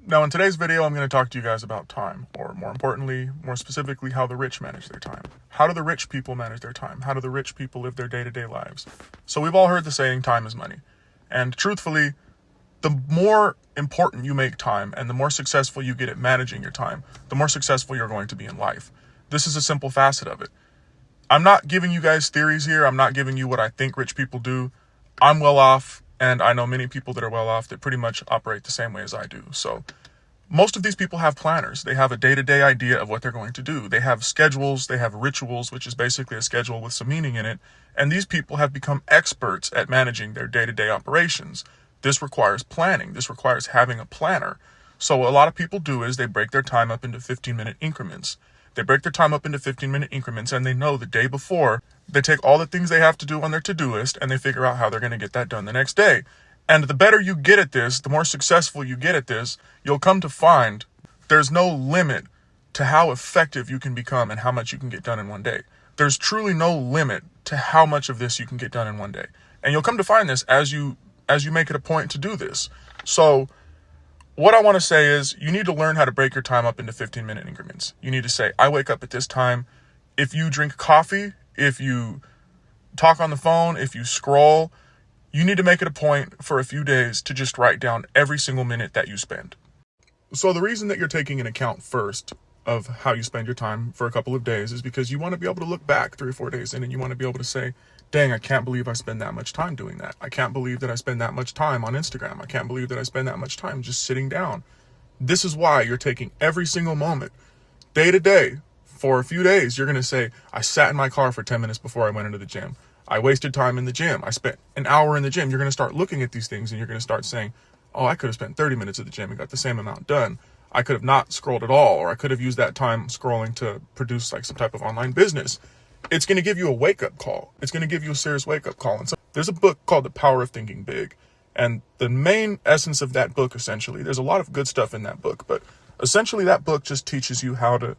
Now, in today's video, I'm going to talk to you guys about time, or more importantly, more specifically, how the rich manage their time. How do the rich people manage their time? How do the rich people live their day-to-day lives? So we've all heard the saying, time is money. And truthfully, the more important you make time and the more successful you get at managing your time, the more successful you're going to be in life. This is a simple facet of it. I'm not giving you guys theories here. I'm not giving you what I think rich people do. I'm well off, and I know many people that are well off that pretty much operate the same way as I do. So most of these people have planners. They have a day-to-day idea of what they're going to do. They have schedules, they have rituals, which is basically a schedule with some meaning in it. And these people have become experts at managing their day-to-day operations. This requires planning. This requires having a planner. So what a lot of people do is they break their time up into 15-minute increments. They break their time up into 15-minute increments, and they know the day before, they take all the things they have to do on their to-do list, and they figure out how they're going to get that done the next day. And the better you get at this, the more successful you get at this, you'll come to find there's no limit to how effective you can become and how much you can get done in one day. There's truly no limit to how much of this you can get done in one day. And you'll come to find this as you make it a point to do this. So what I want to say is you need to learn how to break your time up into 15-minute increments. You need to say, I wake up at this time. If you drink coffee, if you talk on the phone, if you scroll, you need to make it a point for a few days to just write down every single minute that you spend. So the reason that you're taking an account first of how you spend your time for a couple of days is because you want to be able to look back 3 or 4 days in and you want to be able to say, dang, I can't believe I spend that much time doing that. I can't believe that I spend that much time on Instagram. I can't believe that I spend that much time just sitting down. This is why you're taking every single moment, day to day, for a few days. You're going to say, I sat in my car for 10 minutes before I went into the gym. I wasted time in the gym. I spent an hour in the gym. You're going to start looking at these things and you're going to start saying, oh, I could have spent 30 minutes at the gym and got the same amount done. I could have not scrolled at all, or I could have used that time scrolling to produce like some type of online business. It's going to give you a wake-up call. It's going to give you a serious wake-up call. And so there's a book called The Power of Thinking Big. And the main essence of that book, essentially, there's a lot of good stuff in that book, but essentially that book just teaches you how to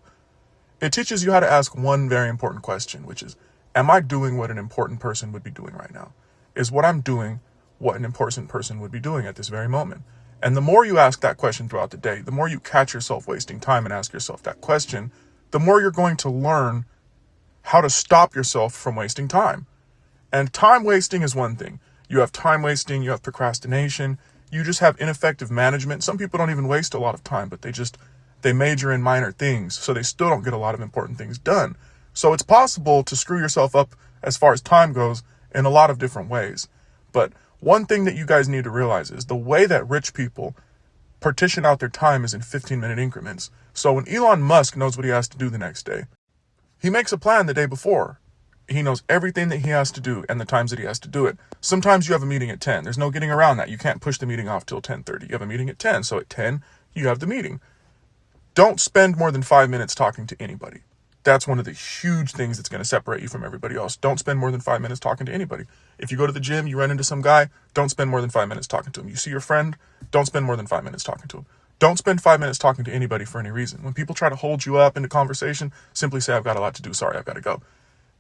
ask one very important question, which is, am I doing what an important person would be doing right now? Is what I'm doing what an important person would be doing at this very moment? And the more you ask that question throughout the day, the more you catch yourself wasting time and ask yourself that question, the more you're going to learn how to stop yourself from wasting time. And time wasting is one thing. You have time wasting, you have procrastination, you just have ineffective management. Some people don't even waste a lot of time, but they major in minor things, so they still don't get a lot of important things done. So it's possible to screw yourself up as far as time goes in a lot of different ways. But one thing that you guys need to realize is the way that rich people partition out their time is in 15-minute increments. So when Elon Musk knows what he has to do the next day, he makes a plan the day before. He knows everything that he has to do and the times that he has to do it. Sometimes you have a meeting at 10. There's no getting around that. You can't push the meeting off till 10:30. You have a meeting at 10, so at 10, you have the meeting. Don't spend more than 5 minutes talking to anybody. That's one of the huge things that's going to separate you from everybody else. Don't spend more than 5 minutes talking to anybody. If you go to the gym, you run into some guy, don't spend more than 5 minutes talking to him. You see your friend, don't spend more than 5 minutes talking to him. Don't spend 5 minutes talking to anybody for any reason. When people try to hold you up into conversation, simply say, I've got a lot to do. Sorry, I've got to go.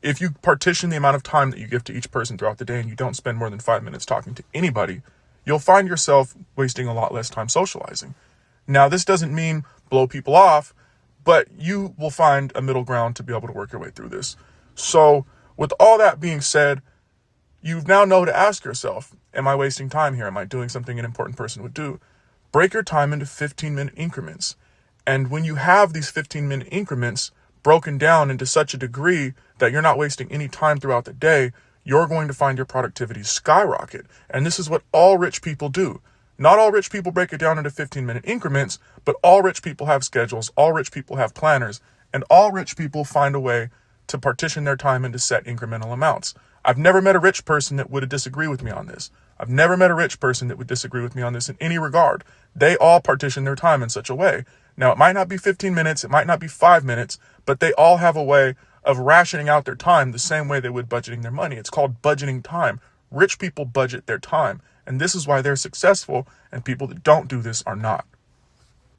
If you partition the amount of time that you give to each person throughout the day and you don't spend more than 5 minutes talking to anybody, you'll find yourself wasting a lot less time socializing. Now, this doesn't mean blow people off, but you will find a middle ground to be able to work your way through this. So with all that being said, you now know to ask yourself, am I wasting time here? Am I doing something an important person would do? Break your time into 15-minute increments. And when you have these 15-minute increments broken down into such a degree that you're not wasting any time throughout the day, you're going to find your productivity skyrocket. And this is what all rich people do. Not all rich people break it down into 15-minute increments, but all rich people have schedules, all rich people have planners, and all rich people find a way to partition their time into set incremental amounts. I've never met a rich person that would disagree with me on this. I've never met a rich person that would disagree with me on this in any regard. They all partition their time in such a way. Now, it might not be 15 minutes, it might not be 5 minutes, but they all have a way of rationing out their time the same way they would budgeting their money. It's called budgeting time. Rich people budget their time. And this is why they're successful, and people that don't do this are not.